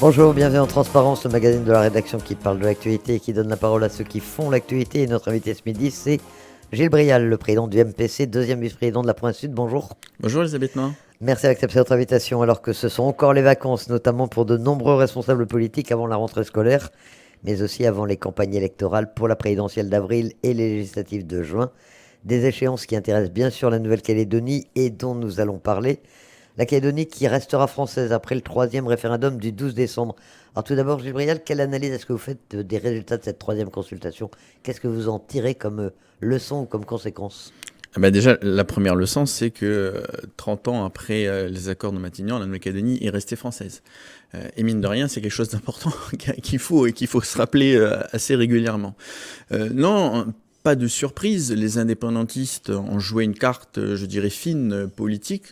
Bonjour, bienvenue en Transparence, le magazine de la rédaction qui parle de l'actualité et qui donne la parole à ceux qui font l'actualité. Et notre invité ce midi, c'est Gilles Brial, le président du MPC, deuxième vice-président de la Province Sud. Bonjour. Bonjour Elisabeth Morin. Merci d'accepter notre invitation alors que ce sont encore les vacances, notamment pour de nombreux responsables politiques avant la rentrée scolaire, mais aussi avant les campagnes électorales pour la présidentielle d'avril et les législatives de juin. Des échéances qui intéressent bien sûr la Nouvelle-Calédonie et dont nous allons parler. La Calédonie qui restera française après le troisième référendum du 12 décembre. Alors tout d'abord, Gilles Brial, quelle analyse est-ce que vous faites des résultats de cette troisième consultation? Qu'est-ce que vous en tirez comme leçon ou comme conséquence? Déjà, la première leçon, c'est que 30 ans après les accords de Matignon, la Nouvelle-Calédonie est restée française. Et mine de rien, c'est quelque chose d'important qu'il faut se rappeler assez régulièrement. Non, pas de surprise, les indépendantistes ont joué une carte, je dirais, fine, politique,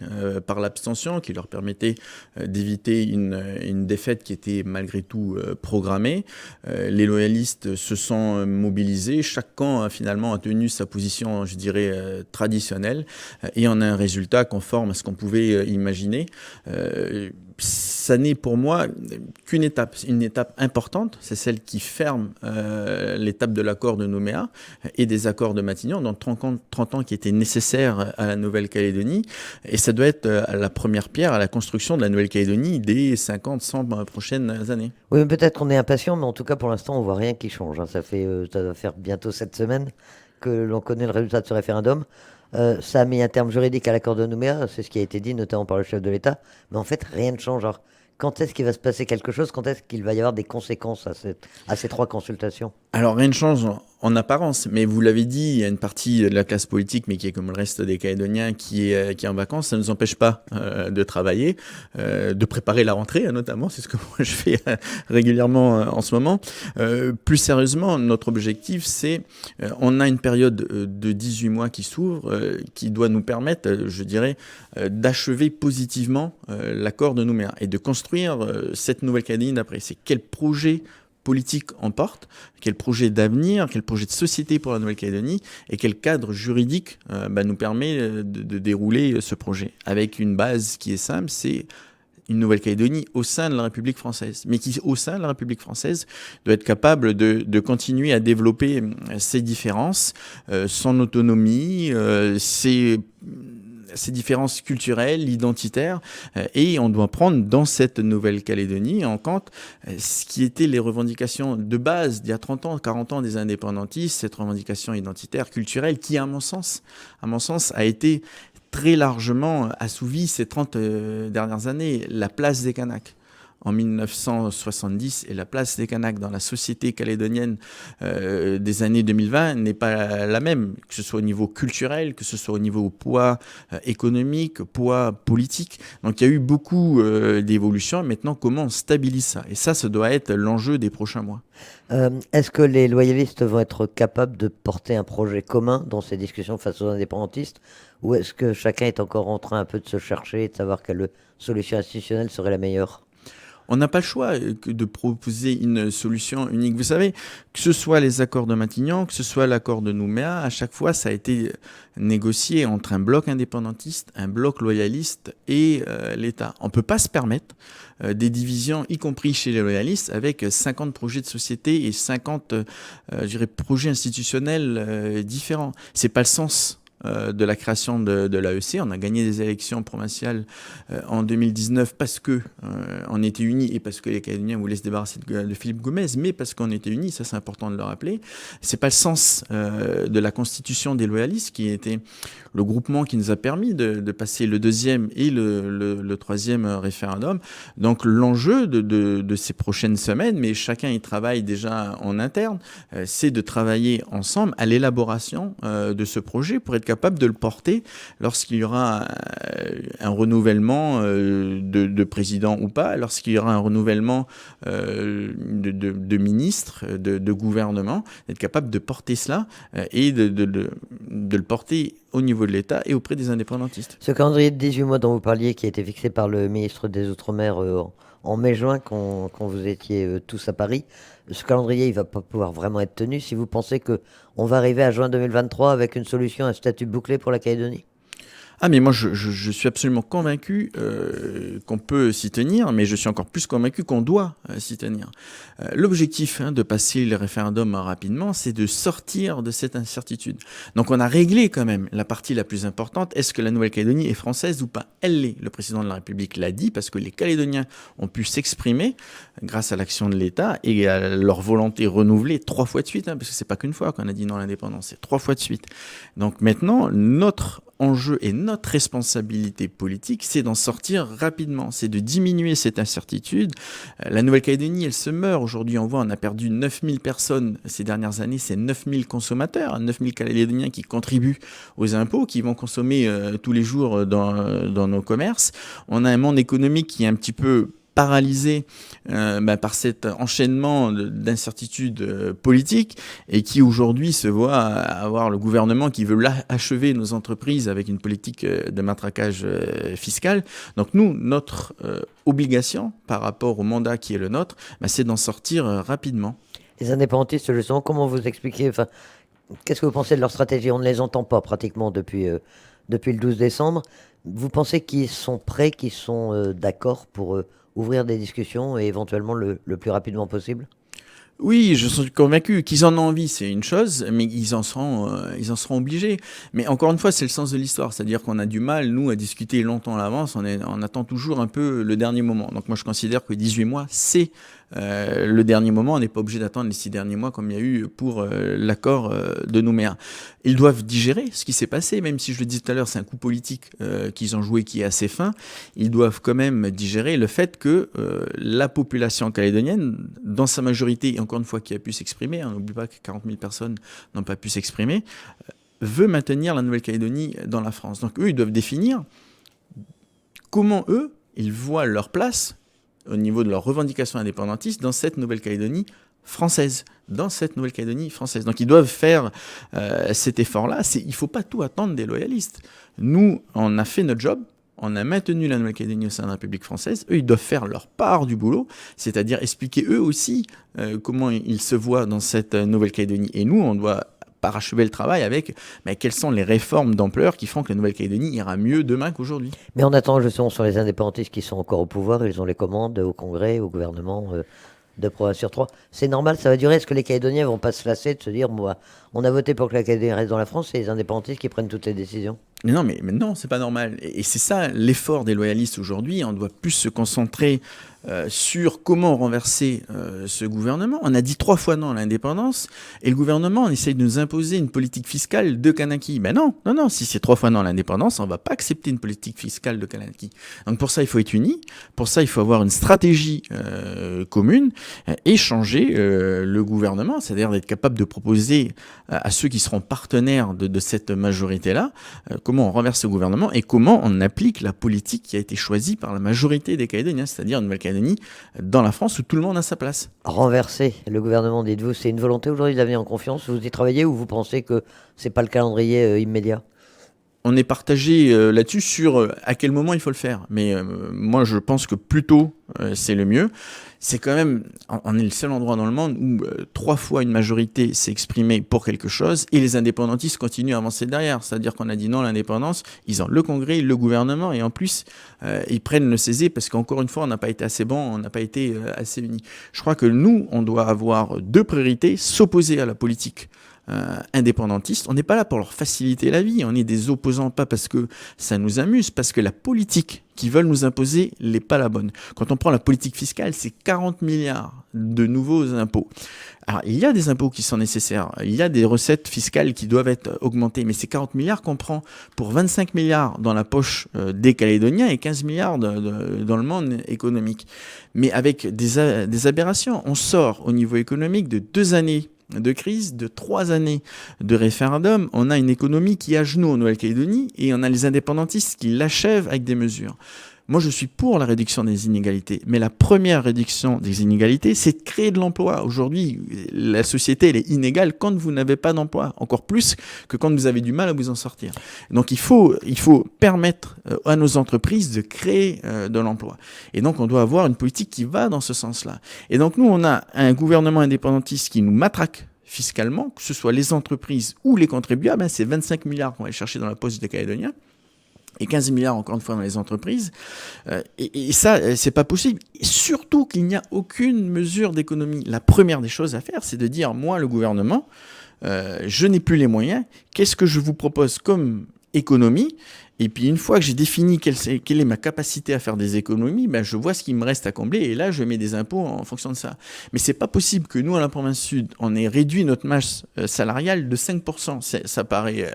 par l'abstention, qui leur permettait d'éviter une défaite qui était malgré tout programmée. Les loyalistes se sont mobilisés, chaque camp finalement a tenu sa position, je dirais, traditionnelle, et on a un résultat conforme à ce qu'on pouvait imaginer. Ça n'est pour moi qu'une étape, une étape importante, c'est celle qui ferme l'étape de l'accord de Nouméa et des accords de Matignon, donc 30 ans qui étaient nécessaires à la Nouvelle-Calédonie, et ça doit être la première pierre à la construction de la Nouvelle-Calédonie des 50-100 prochaines années. Oui, mais peut-être qu'on est impatient, mais en tout cas pour l'instant on voit rien qui change. Ça va faire bientôt 7 semaines que l'on connaît le résultat de ce référendum. Ça a mis un terme juridique à l'accord de Nouméa, c'est ce qui a été dit notamment par le chef de l'État, mais en fait rien ne change. Alors, quand est-ce qu'il va se passer quelque chose? Quand est-ce qu'il va y avoir des conséquences à ces trois consultations? Alors rien ne change en apparence, mais vous l'avez dit, il y a une partie de la classe politique, mais qui est comme le reste des Calédoniens, qui est en vacances. Ça ne nous empêche pas de travailler, de préparer la rentrée notamment, c'est ce que moi je fais régulièrement en ce moment. Plus sérieusement, notre objectif, c'est, on a une période de 18 mois qui s'ouvre, qui doit nous permettre, je dirais, d'achever positivement l'accord de Nouméa et de construire cette Nouvelle-Calédonie d'après. C'est quel projet politique on porte, quel projet d'avenir, quel projet de société pour la Nouvelle-Calédonie et quel cadre juridique nous permet de dérouler ce projet. Avec une base qui est simple, c'est une Nouvelle-Calédonie au sein de la République française, mais qui, au sein de la République française, doit être capable de continuer à développer ses différences, son autonomie, ces différences culturelles, identitaires, et on doit prendre dans cette Nouvelle-Calédonie en compte ce qui étaient les revendications de base d'il y a 30 ans, 40 ans des indépendantistes, cette revendication identitaire, culturelle, qui, à mon sens, a été très largement assouvie ces 30 dernières années. La place des Kanaks en 1970 et la place des Kanaks dans la société calédonienne des années 2020 n'est pas la même, que ce soit au niveau culturel, que ce soit au niveau poids économique, poids politique. Donc il y a eu beaucoup d'évolutions. Maintenant, comment on stabilise ça? Et ça doit être l'enjeu des prochains mois. Est-ce que les loyalistes vont être capables de porter un projet commun dans ces discussions face aux indépendantistes, ou est-ce que chacun est encore en train un peu de se chercher et de savoir quelle solution institutionnelle serait la meilleure? On n'a pas le choix que de proposer une solution unique. Vous savez, que ce soit les accords de Matignon, que ce soit l'accord de Nouméa, à chaque fois, ça a été négocié entre un bloc indépendantiste, un bloc loyaliste et l'État. On ne peut pas se permettre des divisions, y compris chez les loyalistes, avec 50 projets de société et 50 je dirais, projets institutionnels différents. C'est pas le sens de la création de l'AEC. On a gagné des élections provinciales en 2019 parce que on était unis et parce que les Calédoniens voulaient se débarrasser de Philippe Gomez, mais parce qu'on était unis, ça c'est important de le rappeler. C'est pas le sens de la constitution des loyalistes qui était le groupement qui nous a permis de passer le deuxième et le troisième référendum. Donc l'enjeu de ces prochaines semaines, mais chacun y travaille déjà en interne, c'est de travailler ensemble à l'élaboration de ce projet pour être capable de le porter lorsqu'il y aura un renouvellement de président ou pas, lorsqu'il y aura un renouvellement de ministres, de gouvernement, être capable de porter cela et de le porter au niveau de l'État et auprès des indépendantistes. Ce calendrier de 18 mois dont vous parliez, qui a été fixé par le ministre des Outre-mer en mai-juin, quand vous étiez tous à Paris, ce calendrier, il ne va pas pouvoir vraiment être tenu si vous pensez qu'on va arriver à juin 2023 avec une solution, un statut bouclé pour la Calédonie? Ah, mais moi, je suis absolument convaincu qu'on peut s'y tenir, mais je suis encore plus convaincu qu'on doit s'y tenir. L'objectif de passer le référendum rapidement, c'est de sortir de cette incertitude. Donc, on a réglé quand même la partie la plus importante. Est-ce que la Nouvelle-Calédonie est française ou pas? Elle l'est. Le président de la République l'a dit parce que les Calédoniens ont pu s'exprimer grâce à l'action de l'État et à leur volonté renouvelée 3 fois de suite, parce que c'est pas qu'une fois qu'on a dit non à l'indépendance, c'est 3 fois de suite. Donc maintenant, notre enjeu et notre responsabilité politique, c'est d'en sortir rapidement, c'est de diminuer cette incertitude. La Nouvelle-Calédonie, elle se meurt aujourd'hui. On voit, on a perdu 9000 personnes ces dernières années, c'est 9000 consommateurs, 9000 Calédoniens qui contribuent aux impôts, qui vont consommer tous les jours dans nos commerces. On a un monde économique qui est un petit peu paralysé par cet enchaînement d'incertitudes politiques et qui aujourd'hui se voit avoir le gouvernement qui veut achever nos entreprises avec une politique de matraquage fiscal. Donc nous, notre obligation par rapport au mandat qui est le nôtre, c'est d'en sortir rapidement. Les indépendantistes, justement, comment vous expliquez, enfin, qu'est-ce que vous pensez de leur stratégie? On ne les entend pas pratiquement depuis le 12 décembre. Vous pensez qu'ils sont prêts, qu'ils sont d'accord pour ouvrir des discussions et éventuellement le plus rapidement possible? Oui, je suis convaincu qu'ils en ont envie, c'est une chose, mais ils en seront obligés. Mais encore une fois, c'est le sens de l'histoire, c'est-à-dire qu'on a du mal, nous, à discuter longtemps à l'avance, on attend toujours un peu le dernier moment. Donc moi, je considère que 18 mois, c'est le dernier moment. On n'est pas obligé d'attendre les 6 derniers mois comme il y a eu pour l'accord de Nouméa. Ils doivent digérer ce qui s'est passé, même si je le disais tout à l'heure, c'est un coup politique qu'ils ont joué qui est assez fin. Ils doivent quand même digérer le fait que la population calédonienne, dans sa majorité, et encore une fois, qui a pu s'exprimer, on n'oublie pas que 40 000 personnes n'ont pas pu s'exprimer, veut maintenir la Nouvelle-Calédonie dans la France. Donc eux, ils doivent définir comment eux, ils voient leur place au niveau de leurs revendications indépendantistes dans cette Nouvelle-Calédonie française. Donc ils doivent faire cet effort-là. Il ne faut pas tout attendre des loyalistes. Nous, on a fait notre job. On a maintenu la Nouvelle-Calédonie au sein de la République française. Eux, ils doivent faire leur part du boulot, c'est-à-dire expliquer eux aussi comment ils se voient dans cette Nouvelle-Calédonie. Et nous, on doit parachever le travail avec quelles sont les réformes d'ampleur qui font que la Nouvelle-Calédonie ira mieux demain qu'aujourd'hui. Mais on attend justement sur les indépendantistes qui sont encore au pouvoir, ils ont les commandes au Congrès, au gouvernement, 2 provinces sur 3. C'est normal, ça va durer. Est-ce que les Calédoniens vont pas se lasser de se dire, moi, on a voté pour que la Calédonie reste dans la France, c'est les indépendantistes qui prennent toutes les décisions? Mais non, c'est pas normal. Et c'est ça l'effort des loyalistes aujourd'hui. On doit plus se concentrer sur comment renverser ce gouvernement. On a dit 3 fois non à l'indépendance, et le gouvernement on essaye de nous imposer une politique fiscale de Kanaki. Mais non, si c'est 3 fois non à l'indépendance, on ne va pas accepter une politique fiscale de Kanaki. Donc pour ça, il faut être unis, pour ça, il faut avoir une stratégie commune, et changer le gouvernement, c'est-à-dire d'être capable de proposer à ceux qui seront partenaires de cette majorité-là, comment on renverse ce gouvernement et comment on applique la politique qui a été choisie par la majorité des Calédoniens, c'est-à-dire une Nouvelle-Calédonie dans la France où tout le monde a sa place. Renverser le gouvernement, dites-vous, c'est une volonté aujourd'hui d'avenir en confiance? Vous y travaillez ou vous pensez que c'est pas le calendrier immédiat? On est partagé là-dessus sur à quel moment il faut le faire. Mais moi, je pense que plus tôt, c'est le mieux. C'est quand même, on est le seul endroit dans le monde où 3 fois une majorité s'est exprimée pour quelque chose et les indépendantistes continuent à avancer derrière. C'est-à-dire qu'on a dit non à l'indépendance, ils ont le Congrès, le gouvernement et en plus, ils prennent le CESE parce qu'encore une fois, on n'a pas été assez bon, on n'a pas été assez unis. Je crois que nous, on doit avoir 2 priorités, s'opposer à la politique indépendantistes. On n'est pas là pour leur faciliter la vie, on est des opposants pas parce que ça nous amuse, parce que la politique qu'ils veulent nous imposer n'est pas la bonne. Quand on prend la politique fiscale, c'est 40 milliards de nouveaux impôts. Alors, il y a des impôts qui sont nécessaires, il y a des recettes fiscales qui doivent être augmentées, mais c'est 40 milliards qu'on prend pour 25 milliards dans la poche des Calédoniens et 15 milliards dans le monde économique. Mais avec des aberrations, on sort au niveau économique de 2 années de crise, de 3 années de référendum. On a une économie qui est à genoux en Nouvelle-Calédonie et on a les indépendantistes qui l'achèvent avec des mesures. Moi, je suis pour la réduction des inégalités, mais la première réduction des inégalités, c'est de créer de l'emploi. Aujourd'hui, la société, elle est inégale quand vous n'avez pas d'emploi, encore plus que quand vous avez du mal à vous en sortir. Donc, il faut permettre à nos entreprises de créer de l'emploi. Et donc, on doit avoir une politique qui va dans ce sens-là. Et donc, nous, on a un gouvernement indépendantiste qui nous matraque fiscalement, que ce soit les entreprises ou les contribuables. C'est 25 milliards qu'on va aller chercher dans la poche des Calédoniens. et 15 milliards encore une fois dans les entreprises. Et ça, c'est pas possible. Et surtout qu'il n'y a aucune mesure d'économie. La première des choses à faire, c'est de dire, moi, le gouvernement, je n'ai plus les moyens. Qu'est-ce que je vous propose comme économie? Et puis une fois que j'ai défini quelle est ma capacité à faire des économies, ben je vois ce qui me reste à combler et là je mets des impôts en fonction de ça. Mais c'est pas possible que nous à la province sud, on ait réduit notre masse salariale de 5%. Ça paraît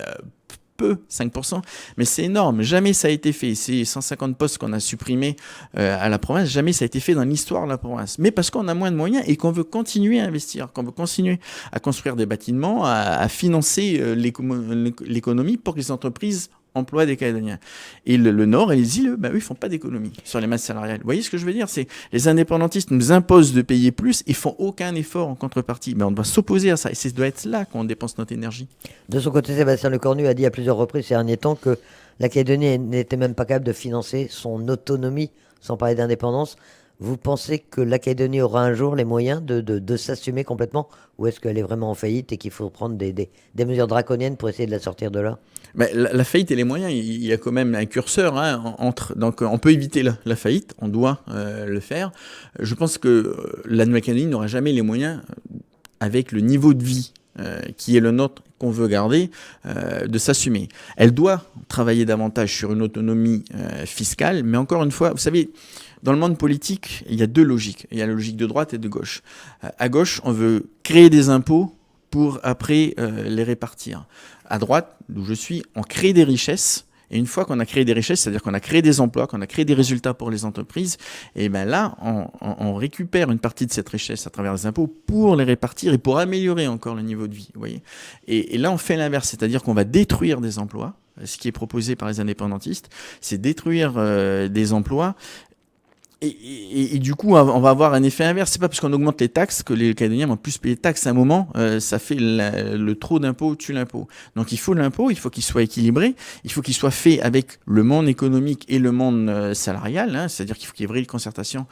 peu, 5%, mais c'est énorme. Jamais ça a été fait. Ces 150 postes qu'on a supprimés à la province, jamais ça a été fait dans l'histoire de la province. Mais parce qu'on a moins de moyens et qu'on veut continuer à investir, qu'on veut continuer à construire des bâtiments, à financer l'économie pour que les entreprises emploient des Calédoniens. Et le Nord et les îles, eux, ils font pas d'économie sur les masses salariales. Vous voyez ce que je veux dire? C'est les indépendantistes nous imposent de payer plus et font aucun effort en contrepartie. Mais on doit s'opposer à ça et ça doit être là qu'on dépense notre énergie. De son côté, Sébastien Lecornu a dit à plusieurs reprises ces derniers temps que la Calédonie n'était même pas capable de financer son autonomie, sans parler d'indépendance. Vous pensez que la Calédonie aura un jour les moyens de s'assumer complètement, ou est-ce qu'elle est vraiment en faillite et qu'il faut prendre des mesures draconiennes pour essayer de la sortir de là? Mais la faillite et les moyens, il y a quand même un curseur entre. Donc on peut éviter la faillite, on doit le faire. Je pense que la Nouvelle-Calédonie n'aura jamais les moyens, avec le niveau de vie qui est le nôtre, qu'on veut garder, de s'assumer. Elle doit travailler davantage sur une autonomie fiscale, mais encore une fois, vous savez, dans le monde politique, il y a deux logiques. Il y a la logique de droite et de gauche. À gauche, on veut créer des impôts pour après les répartir. À droite, d'où je suis, on crée des richesses. Et une fois qu'on a créé des richesses, c'est-à-dire qu'on a créé des emplois, qu'on a créé des résultats pour les entreprises, et bien là, on récupère une partie de cette richesse à travers les impôts pour les répartir et pour améliorer encore le niveau de vie. Vous voyez, et là, on fait l'inverse, c'est-à-dire qu'on va détruire des emplois. Ce qui est proposé par les indépendantistes, c'est détruire des emplois. Et du coup, on va avoir un effet inverse. C'est pas parce qu'on augmente les taxes que les Calédoniens vont plus payer de taxes. À un moment, ça fait le trop d'impôts tue l'impôt. Donc il faut l'impôt, il faut qu'il soit équilibré, il faut qu'il soit fait avec le monde économique et le monde salarial. C'est-à-dire qu'il faut qu'il y ait vraies concertations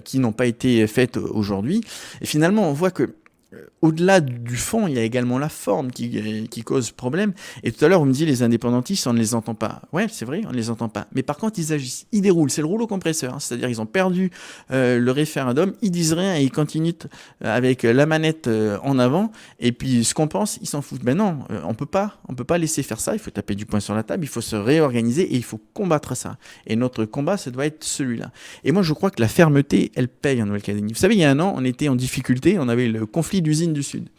qui n'ont pas été faites aujourd'hui. Et finalement, on voit que au-delà du fond, il y a également la forme qui cause problème. Et tout à l'heure, vous me dites, les indépendantistes, on ne les entend pas. Ouais, c'est vrai, on ne les entend pas. Mais par contre, ils agissent, ils déroulent. C'est le rouleau compresseur. C'est-à-dire, ils ont perdu le référendum, ils disent rien et ils continuent avec la manette en avant. Et puis, ce qu'on pense, ils s'en foutent. Ben non, on peut pas laisser faire ça. Il faut taper du poing sur la table, il faut se réorganiser et il faut combattre ça. Et notre combat, ça doit être celui-là. Et moi, je crois que la fermeté, elle paye en Nouvelle-Calédonie. Vous savez, il y a un an, on était en difficulté, on avait le conflit d'usines du Sud.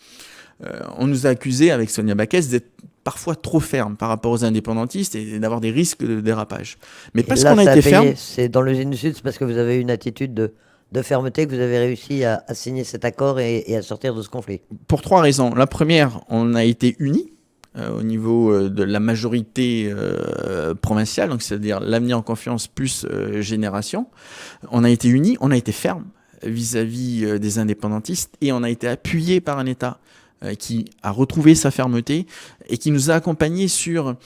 On nous a accusés avec Sonia Baquès d'être parfois trop ferme par rapport aux indépendantistes et d'avoir des risques de dérapage. Mais parce qu'on a été ferme. C'est dans l'usine du Sud, c'est parce que vous avez eu une attitude de fermeté que vous avez réussi à signer cet accord et à sortir de ce conflit. Pour trois raisons. La première, on a été unis. Au niveau de la majorité provinciale, donc c'est-à-dire l'avenir en confiance plus génération. On a été unis, on a été ferme vis-à-vis des indépendantistes et on a été appuyé par un État qui a retrouvé sa fermeté et qui nous a accompagnés sur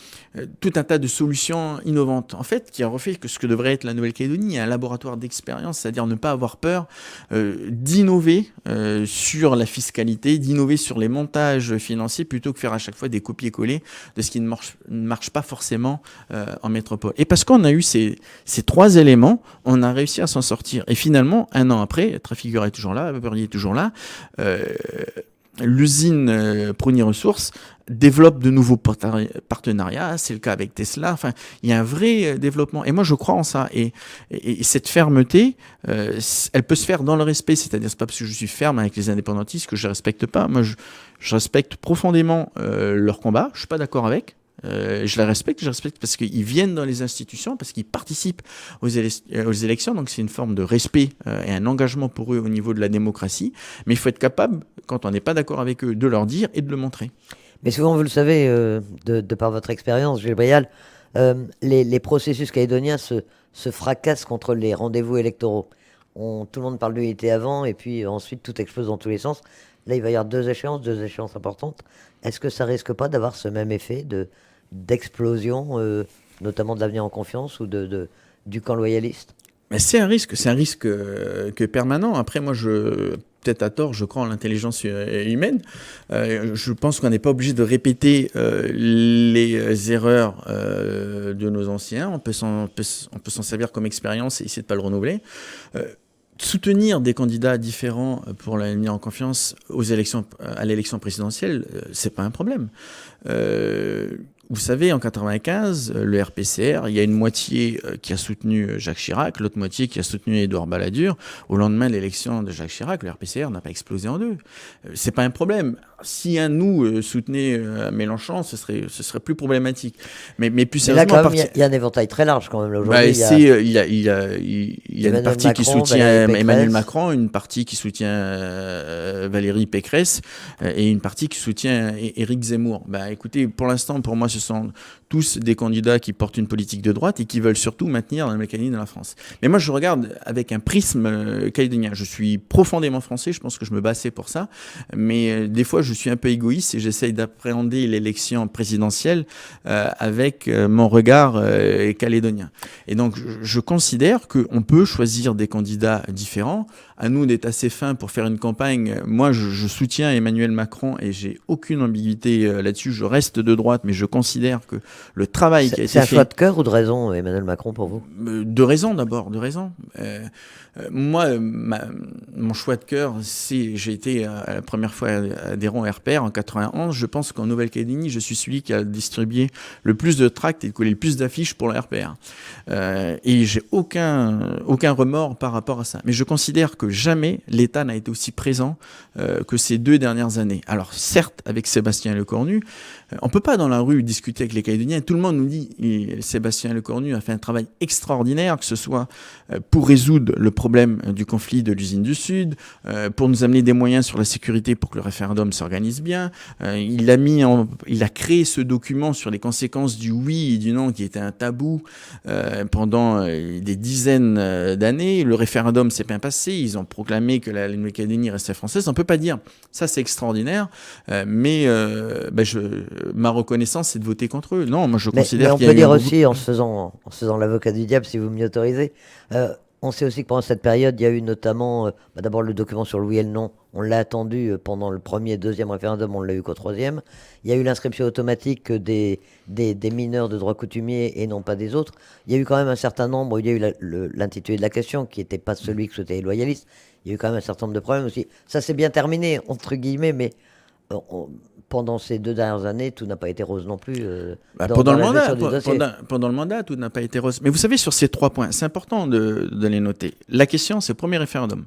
tout un tas de solutions innovantes. En fait, qui a refait que ce que devrait être la Nouvelle-Calédonie, un laboratoire d'expérience, c'est-à-dire ne pas avoir peur d'innover sur la fiscalité, d'innover sur les montages financiers, plutôt que faire à chaque fois des copier-coller de ce qui ne marche pas forcément en métropole. Et parce qu'on a eu ces trois éléments, on a réussi à s'en sortir. Et finalement, un an après, Trafigura est toujours là, Beurrier est toujours là, l'usine Prony Ressources développe de nouveaux partenariats, c'est le cas avec Tesla, enfin, il y a un vrai développement. Et moi, je crois en ça. Et cette fermeté, elle peut se faire dans le respect, c'est-à-dire, c'est pas parce que je suis ferme avec les indépendantistes que je respecte pas. Moi, je respecte profondément leur combat, je suis pas d'accord avec. Je les respecte parce qu'ils viennent dans les institutions, parce qu'ils participent aux élections, donc c'est une forme de respect et un engagement pour eux au niveau de la démocratie. Mais il faut être capable, quand on n'est pas d'accord avec eux, de leur dire et de le montrer. Mais souvent, vous le savez, de par votre expérience, Gilles Brial, les processus calédoniens se fracassent contre les rendez-vous électoraux. Tout le monde parle de l'unité avant, et puis ensuite tout explose dans tous les sens. Là, il va y avoir deux échéances importantes. Est-ce que ça risque pas d'avoir ce même effet d'explosion, notamment de l'avenir en confiance ou du camp loyaliste? Mais c'est un risque que permanent. Après, moi, peut-être à tort, je crois en l'intelligence humaine. Je pense qu'on n'est pas obligé de répéter les erreurs de nos anciens. On peut s'en servir comme expérience et essayer de ne pas le renouveler. Soutenir des candidats différents pour la mise en confiance à l'élection présidentielle, c'est pas un problème. Vous savez, en 95, le RPCR, il y a une moitié qui a soutenu Jacques Chirac, l'autre moitié qui a soutenu Édouard Balladur. Au lendemain de l'élection de Jacques Chirac, le RPCR n'a pas explosé en deux. C'est pas un problème. Si un de nous soutenait Mélenchon, ce serait plus problématique. Mais plus sérieusement, il y a un éventail très large quand même là, aujourd'hui. Il y a une partie qui soutient Emmanuel Macron, une partie qui soutient Valérie Pécresse et une partie qui soutient Éric Zemmour. Écoutez, pour l'instant, pour moi, ce sont tous des candidats qui portent une politique de droite et qui veulent surtout maintenir la mécanique de la France. Mais moi, je regarde avec un prisme calédonien. Je suis profondément français, je pense que je me bats assez pour ça. Mais des fois, je suis un peu égoïste et j'essaye d'appréhender l'élection présidentielle avec mon regard calédonien. Et donc, je considère qu'on peut choisir des candidats différents. À nous d'être assez fins pour faire une campagne. Moi, je soutiens Emmanuel Macron et j'ai aucune ambiguïté là-dessus. Je reste de droite, mais je considère que le travail qui a été fait... C'est un choix de cœur ou de raison, Emmanuel Macron, pour vous ? De raison, d'abord, de raison. Moi, mon choix de cœur, j'ai été la première fois adhérent au RPR en 91. Je pense qu'en Nouvelle-Calédonie, je suis celui qui a distribué le plus de tracts et collé le plus d'affiches pour le RPR. Et j'ai aucun remords par rapport à ça. Mais je considère que jamais l'État n'a été aussi présent que ces 2 dernières années. Alors certes, avec Sébastien Lecornu, on ne peut pas dans la rue discuter avec les Calédoniens. Tout le monde nous dit que Sébastien Lecornu a fait un travail extraordinaire, que ce soit pour résoudre le problème du conflit de l'usine du Sud, pour nous amener des moyens sur la sécurité pour que le référendum s'organise bien. Il a créé ce document sur les conséquences du oui et du non qui était un tabou pendant des dizaines d'années. Le référendum s'est bien passé. Ils ont proclamé que la Nouvelle-Calédonie restait française. On ne peut pas dire ça, c'est extraordinaire, mais ma reconnaissance, c'est de voter contre eux. Non, moi je considère mais on peut dire aussi, en se faisant l'avocat du diable, si vous m'y autorisez, on sait aussi que pendant cette période, il y a eu notamment, d'abord le document sur le oui et le non, on l'a attendu pendant le premier et deuxième référendum, on ne l'a eu qu'au troisième. Il y a eu l'inscription automatique des mineurs de droit coutumier et non pas des autres. Il y a eu quand même un certain nombre, il y a eu l'intitulé de la question qui n'était pas celui que souhaitaient les loyalistes. Il y a eu quand même un certain nombre de problèmes aussi. Ça s'est bien terminé, entre guillemets, mais pendant ces 2 dernières années, tout n'a pas été rose non plus. Pendant le mandat, tout n'a pas été rose. Mais vous savez, sur ces 3 points, c'est important de les noter. La question, c'est le premier référendum.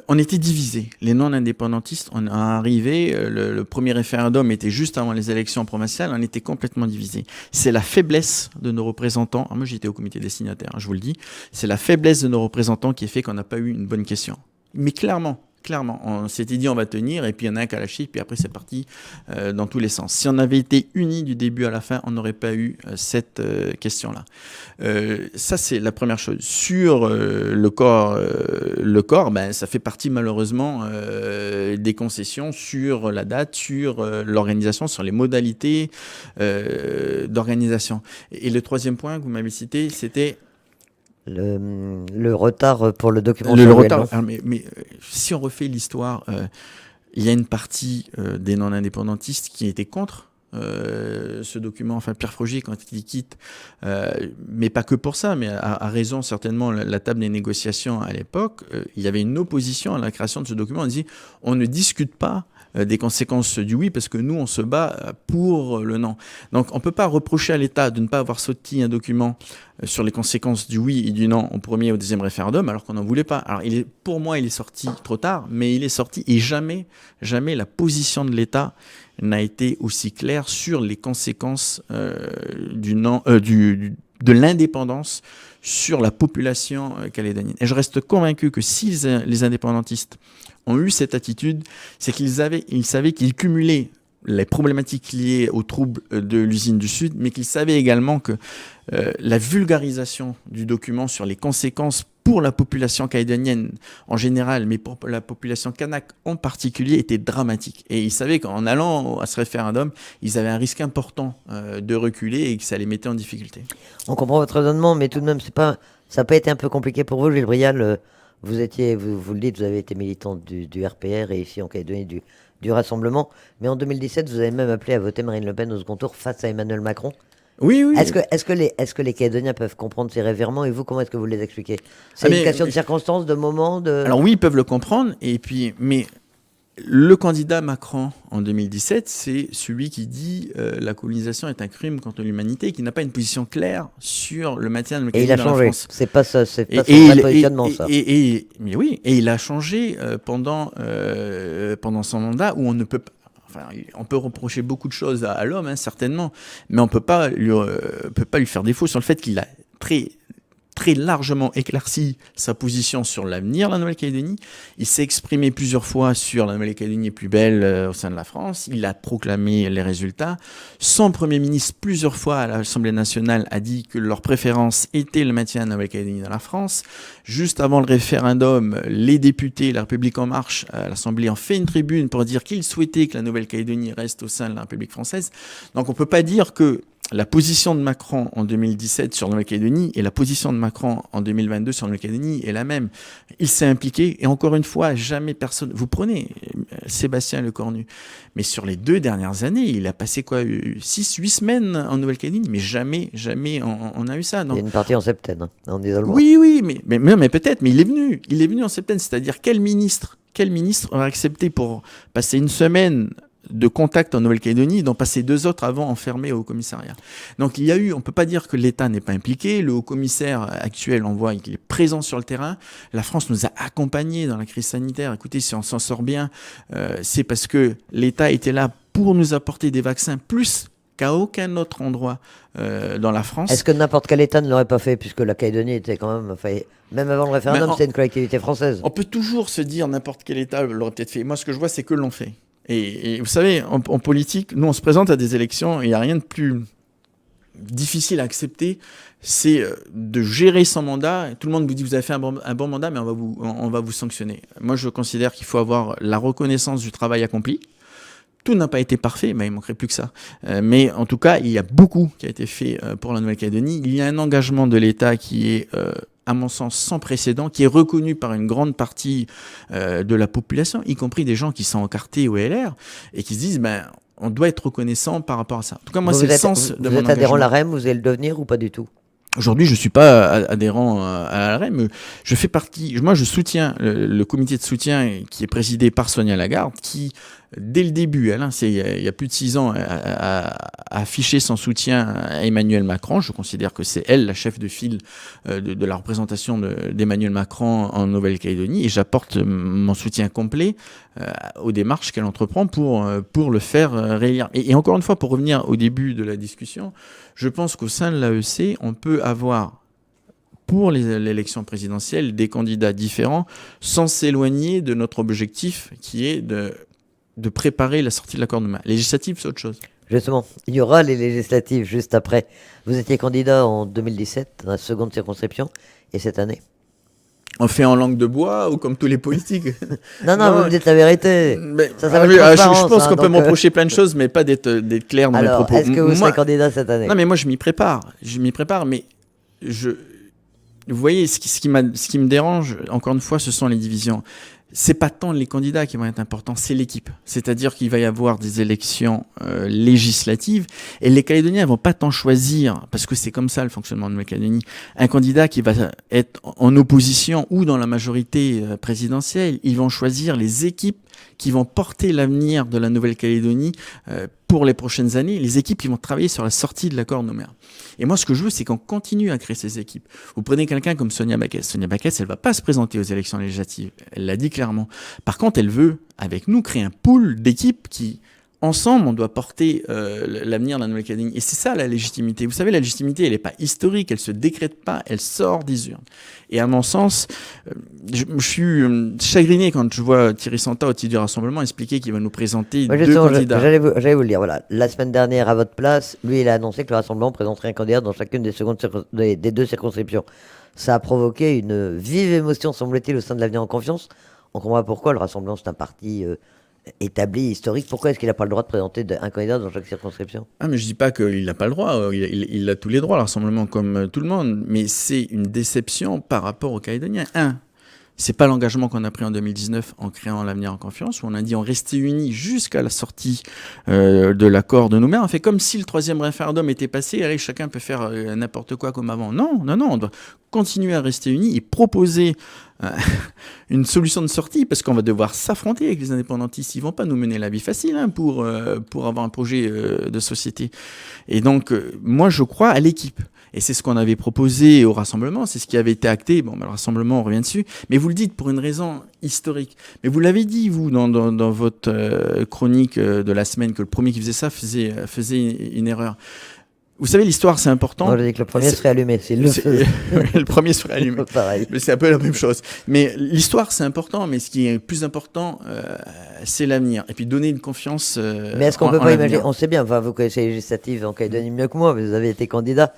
On était divisés. Les non-indépendantistes, on est arrivé, le premier référendum était juste avant les élections provinciales, on était complètement divisés. C'est la faiblesse de nos représentants. Moi, j'étais au comité des signataires, je vous le dis. C'est la faiblesse de nos représentants qui a fait qu'on n'a pas eu une bonne question. Mais clairement, on s'était dit on va tenir et puis il y en a un qui a lâché puis après c'est parti dans tous les sens. Si on avait été unis du début à la fin, on n'aurait pas eu cette question-là. Ça c'est la première chose. Sur le corps, ça fait partie malheureusement des concessions sur la date, sur l'organisation, sur les modalités d'organisation. Et le troisième point que vous m'avez cité, c'était... Le retard pour le document. Le retard. Mais si on refait l'histoire, il y a une partie des non-indépendantistes qui étaient contre ce document. Enfin, Pierre Frogier, quand il quitte, mais pas que pour ça, mais à raison certainement la table des négociations à l'époque, il y avait une opposition à la création de ce document. On dit on ne discute pas des conséquences du oui, parce que nous, on se bat pour le non. Donc, on ne peut pas reprocher à l'État de ne pas avoir sorti un document sur les conséquences du oui et du non au premier et au deuxième référendum, alors qu'on n'en voulait pas. Alors, pour moi, il est sorti trop tard, mais il est sorti, et jamais la position de l'État n'a été aussi claire sur les conséquences de l'indépendance sur la population calédonienne. Et je reste convaincu que si les indépendantistes ont eu cette attitude, c'est qu'ils savaient qu'ils cumulaient les problématiques liées aux troubles de l'usine du Sud, mais qu'ils savaient également que la vulgarisation du document sur les conséquences pour la population calédonienne en général, mais pour la population kanak en particulier, était dramatique. Et ils savaient qu'en allant à ce référendum, ils avaient un risque important de reculer et que ça les mettait en difficulté. On comprend votre raisonnement, mais tout de même, ça n'a pas été un peu compliqué pour vous, Gilles Brial, vous le dites, vous avez été militante du RPR et ici en Calédonie du Rassemblement. Mais en 2017, vous avez même appelé à voter Marine Le Pen au second tour face à Emmanuel Macron. Oui, oui. Est-ce que les Calédoniens peuvent comprendre ces revirements et vous, comment est-ce que vous les expliquez? C'est une question de circonstances, de moments, de... Alors oui, ils peuvent le comprendre, mais le candidat Macron en 2017, c'est celui qui dit la colonisation est un crime contre l'humanité, qui n'a pas une position claire sur le maintien de la Et il a dans la changé. France. C'est pas ça, c'est pas son vrai positionnement, ça. Mais oui, et il a changé pendant son mandat où on ne peut pas. Enfin, on peut reprocher beaucoup de choses à l'homme, hein, certainement, mais on peut pas lui faire défaut sur le fait qu'il a très largement éclairci sa position sur l'avenir de la Nouvelle-Calédonie. Il s'est exprimé plusieurs fois sur la Nouvelle-Calédonie est plus belle au sein de la France. Il a proclamé les résultats. Son Premier ministre, plusieurs fois à l'Assemblée nationale, a dit que leur préférence était le maintien de la Nouvelle-Calédonie dans la France. Juste avant le référendum, les députés, la République En Marche, à l'Assemblée, ont fait une tribune pour dire qu'ils souhaitaient que la Nouvelle-Calédonie reste au sein de la République française. Donc on ne peut pas dire que la position de Macron en 2017 sur la Nouvelle-Calédonie et la position de Macron en 2022 sur la Nouvelle-Calédonie est la même. Il s'est impliqué et encore une fois, jamais personne... Vous prenez Sébastien Lecornu, mais sur les 2 dernières années, il a passé 6-8 semaines en Nouvelle-Calédonie, mais jamais on a eu ça. Donc... Il y a une partie en septembre, hein, en isolement. Oui, mais peut-être, mais il est venu en septembre, c'est-à-dire quel ministre aurait accepté pour passer une semaine de contact en Nouvelle-Calédonie, d'en passer 2 autres avant enfermés au commissariat. Donc on peut pas dire que l'État n'est pas impliqué. Le haut-commissaire actuel, on voit qu'il est présent sur le terrain. La France nous a accompagnés dans la crise sanitaire. Écoutez, si on s'en sort bien, c'est parce que l'État était là pour nous apporter des vaccins plus qu'à aucun autre endroit dans la France. Est-ce que n'importe quel État ne l'aurait pas fait, puisque la Calédonie était quand même... Enfin, même avant le référendum, c'était une collectivité française. On peut toujours se dire n'importe quel État l'aurait peut-être fait. Moi, ce que je vois, c'est que l'on fait. Et vous savez, en politique, nous, on se présente à des élections et il n'y a rien de plus difficile à accepter, c'est de gérer son mandat. Tout le monde vous dit, vous avez fait un bon mandat, mais on va vous sanctionner. Moi, je considère qu'il faut avoir la reconnaissance du travail accompli. Tout n'a pas été parfait, mais il manquerait plus que ça. Mais en tout cas, il y a beaucoup qui a été fait pour la Nouvelle-Calédonie. Il y a un engagement de l'État qui est... à mon sens, sans précédent, qui est reconnu par une grande partie de la population, y compris des gens qui sont encartés au LR, et qui se disent, on doit être reconnaissant par rapport à ça. En tout cas, moi, c'est le sens de mon engagement. Vous êtes adhérent à la REM, vous allez le devenir ou pas du tout? Aujourd'hui, je ne suis pas adhérent à la REM. Je fais partie, moi, je soutiens le comité de soutien qui est présidé par Sonia Lagarde, qui, dès le début, il y a plus de 6 ans, a affiché son soutien à Emmanuel Macron. Je considère que c'est elle la chef de file de la représentation d'Emmanuel Macron en Nouvelle-Calédonie, et j'apporte mon soutien complet aux démarches qu'elle entreprend pour le faire réélire. Et encore une fois, pour revenir au début de la discussion, je pense qu'au sein de l'AEC, on peut avoir pour l'élection présidentielle des candidats différents sans s'éloigner de notre objectif qui est de préparer la sortie de l'accord de Nouméa. Législative, c'est autre chose. Justement, il y aura les législatives juste après. Vous étiez candidat en 2017, dans la seconde circonscription, et cette année? On fait en langue de bois ou comme tous les politiques? Non, vous me dites la vérité. Je pense qu'on peut m'en reprocher plein de choses, mais pas d'être clair dans mes propos. Alors, est-ce que vous serez candidat cette année? Non, mais moi, je m'y prépare, mais vous voyez, ce qui me dérange, encore une fois, ce sont les divisions. C'est pas tant les candidats qui vont être importants, c'est l'équipe. C'est-à-dire qu'il va y avoir des élections législatives et les Calédoniens ne vont pas tant choisir, parce que c'est comme ça le fonctionnement de la Calédonie, un candidat qui va être en opposition ou dans la majorité présidentielle. Ils vont choisir les équipes qui vont porter l'avenir de la Nouvelle-Calédonie pour les prochaines années, les équipes qui vont travailler sur la sortie de l'accord de Nouméa. Et moi, ce que je veux, c'est qu'on continue à créer ces équipes. Vous prenez quelqu'un comme Sonia Backès. Sonia Backès, elle ne va pas se présenter aux élections législatives. Elle l'a dit clairement. Par contre, elle veut, avec nous, créer un pool d'équipes qui... Ensemble, on doit porter l'avenir de la Nouvelle-Calédonie. Et c'est ça la légitimité. Vous savez, la légitimité, elle n'est pas historique, elle ne se décrète pas, elle sort des urnes. Et à mon sens, je suis chagriné quand je vois Thierry Santa au titre du Rassemblement expliquer qu'il va nous présenter 2 candidats. J'allais vous le dire. Voilà. La semaine dernière, à votre place, lui, il a annoncé que le Rassemblement présenterait un candidat dans chacune des 2 circonscriptions. Ça a provoqué une vive émotion, semble-t-il, au sein de l'Avenir en Confiance. On comprend pourquoi le Rassemblement, c'est un parti... établi, historique, pourquoi est-ce qu'il n'a pas le droit de présenter un candidat dans chaque circonscription? Ah, mais je dis pas qu'il n'a pas le droit, il a tous les droits, le Rassemblement, comme tout le monde, mais c'est une déception par rapport aux Calédoniens. C'est pas l'engagement qu'on a pris en 2019 en créant l'Avenir en confiance, où on a dit on restait unis jusqu'à la sortie de l'accord de Nouméa. On fait comme si le troisième référendum était passé, allez, chacun peut faire n'importe quoi comme avant. Non, non, non, on doit continuer à rester unis et proposer une solution de sortie, parce qu'on va devoir s'affronter avec les indépendantistes. Ils vont pas nous mener la vie facile pour avoir un projet de société. Et donc, moi, je crois à l'équipe. Et c'est ce qu'on avait proposé au rassemblement, c'est ce qui avait été acté. Bon, ben, le rassemblement, on revient dessus. Mais vous le dites pour une raison historique. Mais vous l'avez dit, vous, dans votre chronique de la semaine, que le premier qui faisait ça faisait une erreur. Vous savez, l'histoire, c'est important. Non, je dis que le premier serait allumé. Le premier serait allumé. Pareil. Mais c'est un peu la même chose. Mais l'histoire, c'est important. Mais ce qui est plus important, c'est l'avenir. Et puis donner une confiance. Mais est-ce qu'on peut pas imaginer, on sait bien, enfin, vous connaissez les législatives en Calédonie mieux que moi, vous avez été candidat.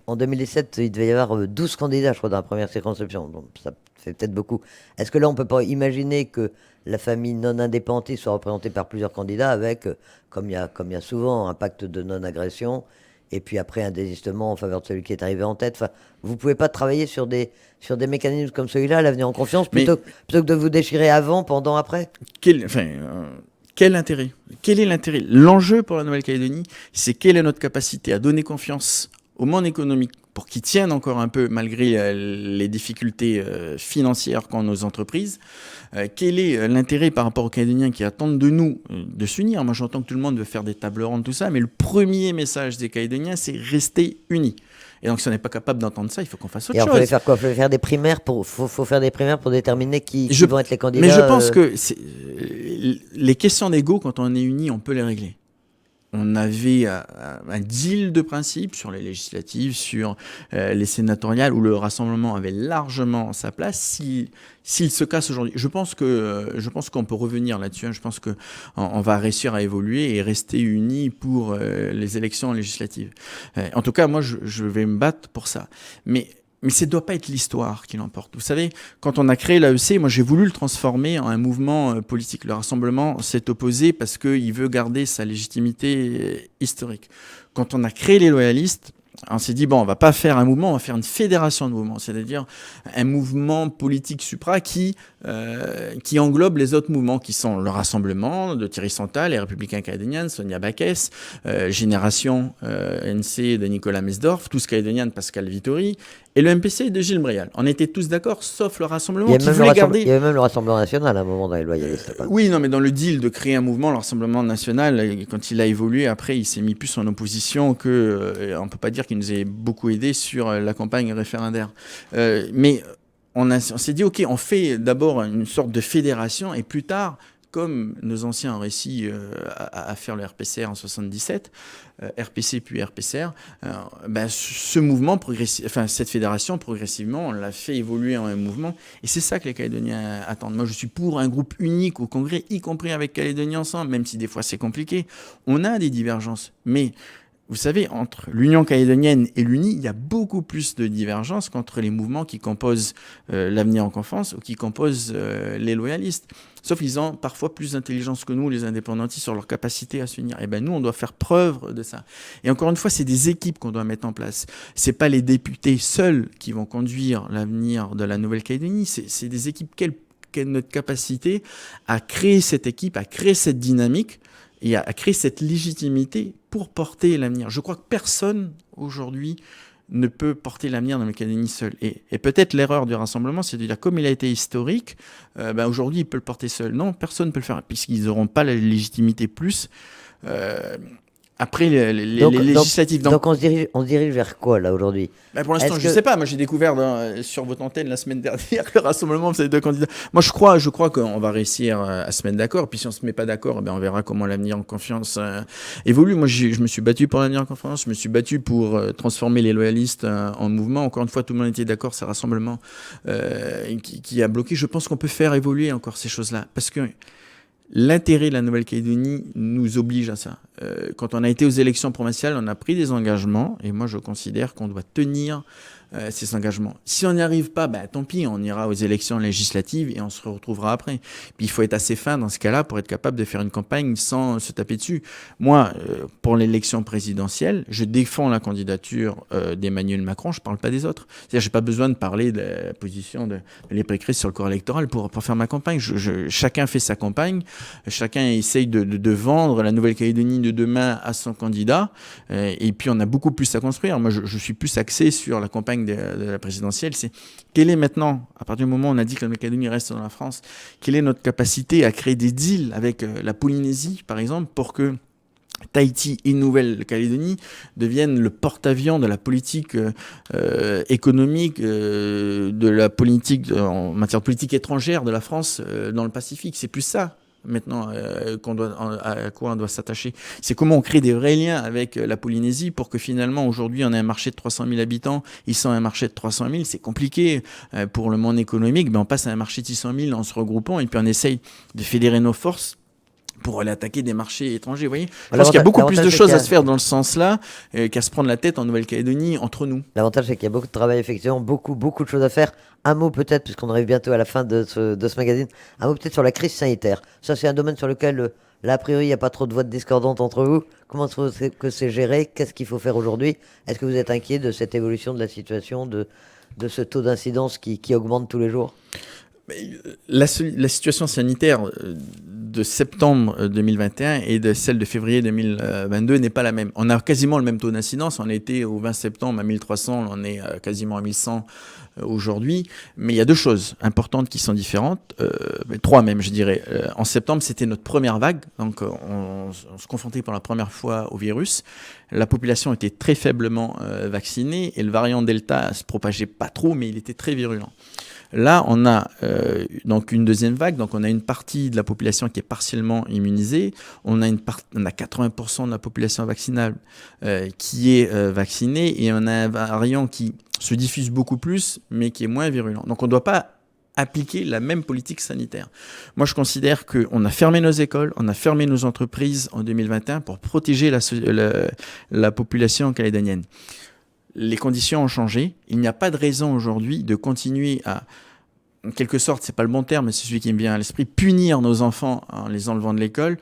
En 2017, il devait y avoir 12 candidats, je crois, dans la première circonscription. Donc ça fait peut-être beaucoup. Est-ce que là, on peut pas imaginer que la famille non indépendantiste soit représentée par plusieurs candidats avec, comme il y a souvent, un pacte de non-agression et puis après un désistement en faveur de celui qui est arrivé en tête. Enfin, vous pouvez pas travailler sur des mécanismes comme celui-là, à l'avenir en confiance, plutôt que de vous déchirer avant, pendant, après. Quel intérêt? Quel est l'intérêt? L'enjeu pour la Nouvelle-Calédonie, c'est quelle est notre capacité à donner confiance au monde économique pour qu'il tienne encore un peu malgré les difficultés financières qu'ont nos entreprises. Quel est l'intérêt par rapport aux Calédoniens qui attendent de nous de s'unir? Moi, j'entends que tout le monde veut faire des tables rondes, tout ça, mais le premier message des Calédoniens, c'est rester unis. Et donc, si on n'est pas capable d'entendre ça, il faut qu'on fasse autre chose. Et il fallait faire quoi? Il faut faire des primaires faut faire des primaires pour déterminer qui vont être les candidats. Mais je pense que les questions d'ego, quand on est unis, on peut les régler. On avait un deal de principe sur les législatives, sur les sénatoriales, où le rassemblement avait largement sa place. S'il se casse aujourd'hui, je pense qu'on peut revenir là-dessus. Hein. Je pense qu'on va réussir à évoluer et rester unis pour les élections législatives. En tout cas, moi, je vais me battre pour ça. Mais ça ne doit pas être l'histoire qui l'emporte. Vous savez, quand on a créé l'AEC, moi j'ai voulu le transformer en un mouvement politique. Le rassemblement s'est opposé parce qu'il veut garder sa légitimité historique. Quand on a créé les loyalistes, on s'est dit, bon, on va pas faire un mouvement, on va faire une fédération de mouvements, c'est-à-dire un mouvement politique supra qui englobe les autres mouvements, qui sont le Rassemblement de Thierry Santal, les Républicains calédoniens, Sonia Baquès, Génération NC de Nicolas Mesdorf, Tous calédoniens de Pascal Vittori, et le MPC de Gilles Brial. On était tous d'accord, sauf le Rassemblement qui voulait garder... Il y avait même le Rassemblement national à un moment dans les loyalistes. Oui, non, mais dans le deal de créer un mouvement, le Rassemblement national, quand il a évolué, après, il s'est mis plus en opposition que... on ne peut pas dire qu'il nous ait beaucoup aidé sur la campagne référendaire. Mais on s'est dit, OK, on fait d'abord une sorte de fédération, et plus tard... comme nos anciens ont réussi à faire le RPCR en 77, RPC puis RPCR, ce mouvement, cette fédération, progressivement, on l'a fait évoluer en un mouvement. Et c'est ça que les Calédoniens attendent. Moi, je suis pour un groupe unique au Congrès, y compris avec Calédonie Ensemble, même si des fois c'est compliqué. On a des divergences, mais... Vous savez, entre l'Union calédonienne et l'UNI, il y a beaucoup plus de divergences qu'entre les mouvements qui composent l'Avenir en confiance ou qui composent les loyalistes. Sauf qu'ils ont parfois plus d'intelligence que nous, les indépendantistes, sur leur capacité à s'unir. Et bien nous, on doit faire preuve de ça. Et encore une fois, c'est des équipes qu'on doit mettre en place. C'est pas les députés seuls qui vont conduire l'avenir de la Nouvelle-Calédonie. C'est des équipes. Quelle est notre capacité à créer cette équipe, à créer cette dynamique et à créer cette légitimité pour porter l'avenir. Je crois que personne, aujourd'hui, ne peut porter l'avenir dans le Calédonie seul. Et peut-être l'erreur du rassemblement, c'est de dire, comme il a été historique, aujourd'hui, il peut le porter seul. Non, personne ne peut le faire, puisqu'ils n'auront pas la légitimité plus. Après les législatives. Donc on se dirige vers quoi, là, aujourd'hui? Pour l'instant, je ne sais pas. Moi, j'ai découvert sur votre antenne la semaine dernière que le rassemblement faisait 2 candidats. Moi, je crois qu'on va réussir à se mettre d'accord. Puis si on ne se met pas d'accord, on verra comment l'avenir en confiance évolue. Moi, je me suis battu pour l'avenir en confiance. Je me suis battu pour transformer les loyalistes en mouvement. Encore une fois, tout le monde était d'accord. C'est le rassemblement qui a bloqué. Je pense qu'on peut faire évoluer encore ces choses-là. Parce que l'intérêt de la Nouvelle-Calédonie nous oblige à ça. quand on a été aux élections provinciales, on a pris des engagements, et moi je considère qu'on doit tenir ces engagements. Si on n'y arrive pas, tant pis, on ira aux élections législatives et on se retrouvera après. Puis il faut être assez fin dans ce cas-là pour être capable de faire une campagne sans se taper dessus. Moi, pour l'élection présidentielle, je défends la candidature d'Emmanuel Macron, je ne parle pas des autres. C'est-à-dire, je n'ai pas besoin de parler de la position de Pécresse sur le corps électoral pour faire ma campagne. Chacun fait sa campagne, chacun essaye de vendre la Nouvelle-Calédonie de demain à son candidat, et puis on a beaucoup plus à construire. Moi, je suis plus axé sur la campagne de la présidentielle. C'est quelle est maintenant, à partir du moment où on a dit que la Nouvelle-Calédonie reste dans la France, quelle est notre capacité à créer des deals avec la Polynésie, par exemple, pour que Tahiti et Nouvelle-Calédonie deviennent le porte-avions de la politique économique, de la politique en matière de politique étrangère de la France dans le Pacifique. C'est plus ça maintenant à quoi on doit s'attacher. C'est comment on crée des vrais liens avec la Polynésie pour que finalement aujourd'hui on ait un marché de 300 000 habitants, ils sont un marché de 300 000, c'est compliqué pour le monde économique, mais on passe à un marché de 600 000 en se regroupant et puis on essaye de fédérer nos forces pour aller attaquer des marchés étrangers. Vous voyez, je pense qu'il y a beaucoup plus de choses à se faire dans ce sens-là qu'à se prendre la tête en Nouvelle-Calédonie entre nous. L'avantage, c'est qu'il y a beaucoup de travail, effectivement, beaucoup de choses à faire. Un mot peut-être, puisqu'on arrive bientôt à la fin de ce magazine, un mot peut-être sur la crise sanitaire. Ça, c'est un domaine sur lequel, là, a priori, il n'y a pas trop de voix discordantes entre vous. Comment est-ce que c'est géré? Qu'est-ce qu'il faut faire aujourd'hui? Est-ce que vous êtes inquiet de cette évolution de la situation, de ce taux d'incidence qui augmente tous les jours? La situation sanitaire de septembre 2021 et de celle de février 2022 n'est pas la même. On a quasiment le même taux d'incidence. On était au 20 septembre à 1300, on est quasiment à 1100 aujourd'hui. Mais il y a deux choses importantes qui sont différentes, trois même je dirais. En septembre, c'était notre première vague, donc on se confrontait pour la première fois au virus. La population était très faiblement vaccinée et le variant Delta se propageait pas trop, mais il était très virulent. Là, on a donc une deuxième vague, donc on a une partie de la population qui est partiellement immunisée, on a 80% de la population vaccinable qui est vaccinée, et on a un variant qui se diffuse beaucoup plus, mais qui est moins virulent. Donc on ne doit pas appliquer la même politique sanitaire. Moi, je considère qu'on a fermé nos écoles, on a fermé nos entreprises en 2021 pour protéger la population calédonienne. Les conditions ont changé. Il n'y a pas de raison aujourd'hui de continuer à, en quelque sorte, c'est pas le bon terme, mais c'est celui qui me vient à l'esprit, punir nos enfants en les enlevant de l'école,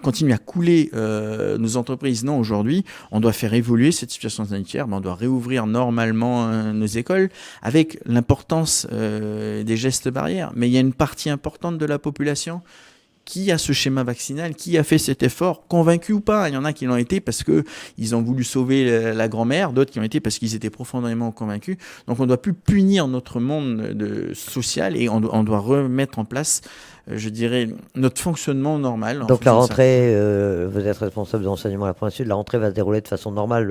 continuer à couler nos entreprises. Non, aujourd'hui, on doit faire évoluer cette situation sanitaire, mais on doit réouvrir normalement nos écoles avec l'importance des gestes barrières. Mais il y a une partie importante de la population qui a ce schéma vaccinal, qui a fait cet effort, convaincu ou pas. Il y en a qui l'ont été parce qu'ils ont voulu sauver la grand-mère, d'autres qui ont été parce qu'ils étaient profondément convaincus. Donc on ne doit plus punir notre monde social et on doit remettre en place, je dirais, notre fonctionnement normal. Donc la rentrée, vous êtes responsable de l'enseignement à la province sud, la rentrée va se dérouler de façon normale,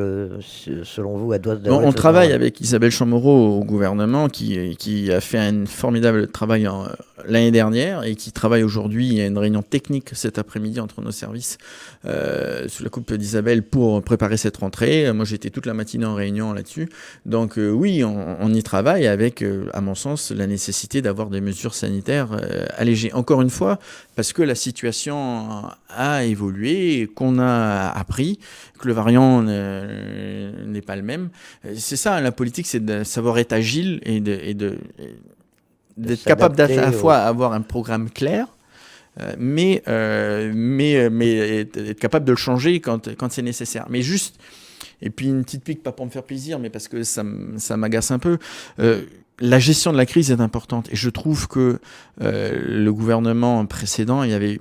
selon vous, elle doit se dérouler. On travaille avec Isabelle Chamorro au gouvernement qui a fait un formidable travail l'année dernière et qui travaille aujourd'hui. Il y a une réunion technique cet après-midi entre nos services sous la coupe d'Isabelle pour préparer cette rentrée. Moi, j'étais toute la matinée en réunion là-dessus. Donc oui, on y travaille avec, à mon sens, la nécessité d'avoir des mesures sanitaires allégées. Encore une fois, parce que la situation a évolué, qu'on a appris, que le variant n'est pas le même. C'est ça, la politique, c'est de savoir être agile et d'être capable à la fois avoir un programme clair, mais être capable de le changer quand c'est nécessaire. Mais juste, et puis une petite pique, pas pour me faire plaisir, mais parce que ça m'agace un peu, la gestion de la crise est importante. Et je trouve que le gouvernement précédent, il y avait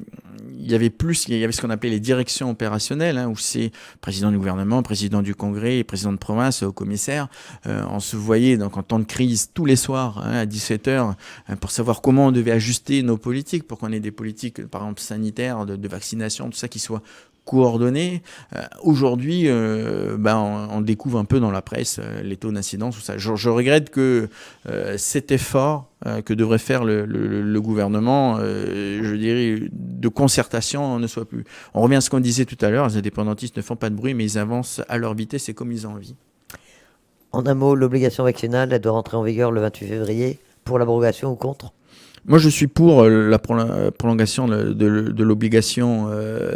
ce qu'on appelait les directions opérationnelles, où c'est président du gouvernement, président du congrès, président de province, haut-commissaire. On se voyait donc en temps de crise tous les soirs à 17h pour savoir comment on devait ajuster nos politiques pour qu'on ait des politiques, par exemple sanitaires, de vaccination, tout ça qui soit coordonnées. Aujourd'hui, on découvre un peu dans la presse les taux d'incidence, tout ça. Je regrette que cet effort que devrait faire le gouvernement, je dirais, de concertation ne soit plus. On revient à ce qu'on disait tout à l'heure, les indépendantistes ne font pas de bruit, mais ils avancent à leur vitesse et comme ils ont envie. En un mot, l'obligation vaccinale, elle doit rentrer en vigueur le 28 février. Pour l'abrogation ou contre ? Moi, je suis pour la prolongation de l'obligation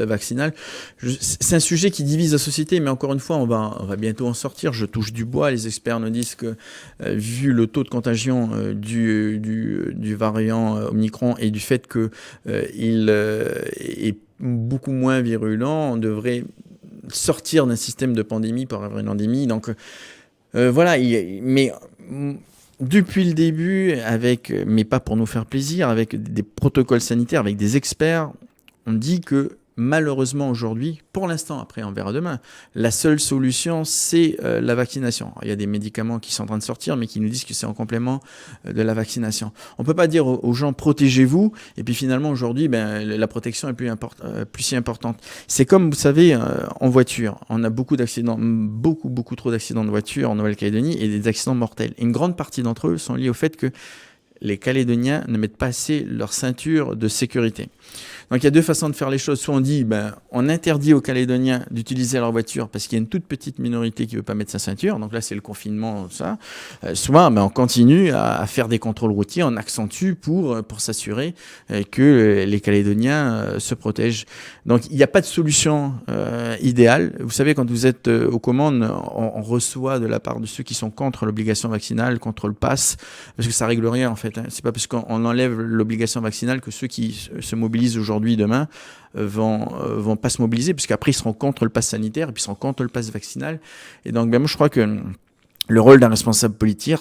vaccinale. C'est un sujet qui divise la société, mais encore une fois, on va bientôt en sortir. Je touche du bois. Les experts nous disent que, vu le taux de contagion du variant Omicron et du fait qu'il est beaucoup moins virulent, on devrait sortir d'un système de pandémie pour avoir une endémie. Donc, voilà. Mais depuis le début, mais pas pour nous faire plaisir, avec des protocoles sanitaires, avec des experts, on dit que malheureusement aujourd'hui, pour l'instant, après on verra demain, la seule solution c'est la vaccination. Alors, il y a des médicaments qui sont en train de sortir, mais qui nous disent que c'est en complément de la vaccination. On ne peut pas dire aux gens protégez-vous, et puis finalement aujourd'hui, la protection est plus si importante. C'est comme, vous savez, en voiture, on a beaucoup d'accidents, beaucoup trop d'accidents de voiture en Nouvelle-Calédonie, et des accidents mortels. Et une grande partie d'entre eux sont liés au fait que les Calédoniens ne mettent pas assez leur ceinture de sécurité. Donc il y a deux façons de faire les choses. Soit on dit, on interdit aux Calédoniens d'utiliser leur voiture parce qu'il y a une toute petite minorité qui ne veut pas mettre sa ceinture. Donc là, c'est le confinement, ça. Soit on continue à faire des contrôles routiers, on accentue pour s'assurer que les Calédoniens se protègent. Donc il n'y a pas de solution idéale. Vous savez, quand vous êtes aux commandes, on reçoit de la part de ceux qui sont contre l'obligation vaccinale, contre le pass, parce que ça règle rien en fait. C'est pas parce qu'on enlève l'obligation vaccinale que ceux qui se mobilisent aujourd'hui, demain, vont pas se mobiliser, puisqu'après ils seront contre le pass sanitaire et puis ils seront contre le pass vaccinal. Et donc moi je crois que le rôle d'un responsable politique,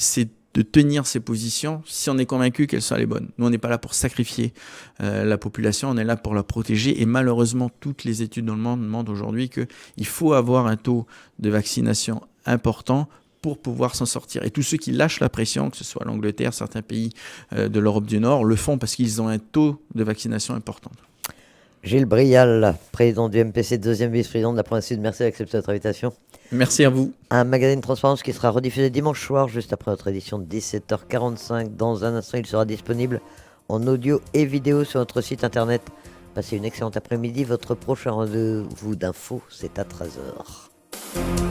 c'est de tenir ses positions si on est convaincu qu'elles sont les bonnes. Nous, on n'est pas là pour sacrifier la population, on est là pour la protéger. Et malheureusement, toutes les études dans le monde montrent aujourd'hui qu'il faut avoir un taux de vaccination important pour pouvoir s'en sortir. Et tous ceux qui lâchent la pression, que ce soit l'Angleterre, certains pays de l'Europe du Nord, le font parce qu'ils ont un taux de vaccination important. Gilles Brial, président du MPC, deuxième vice-président de la province sud, merci d'accepter notre invitation. Merci à vous. Un magazine Transparence qui sera rediffusé dimanche soir, juste après notre édition de 17h45. Dans un instant, il sera disponible en audio et vidéo sur notre site internet. Passez une excellente après-midi. Votre prochain rendez-vous d'infos, c'est à 13h.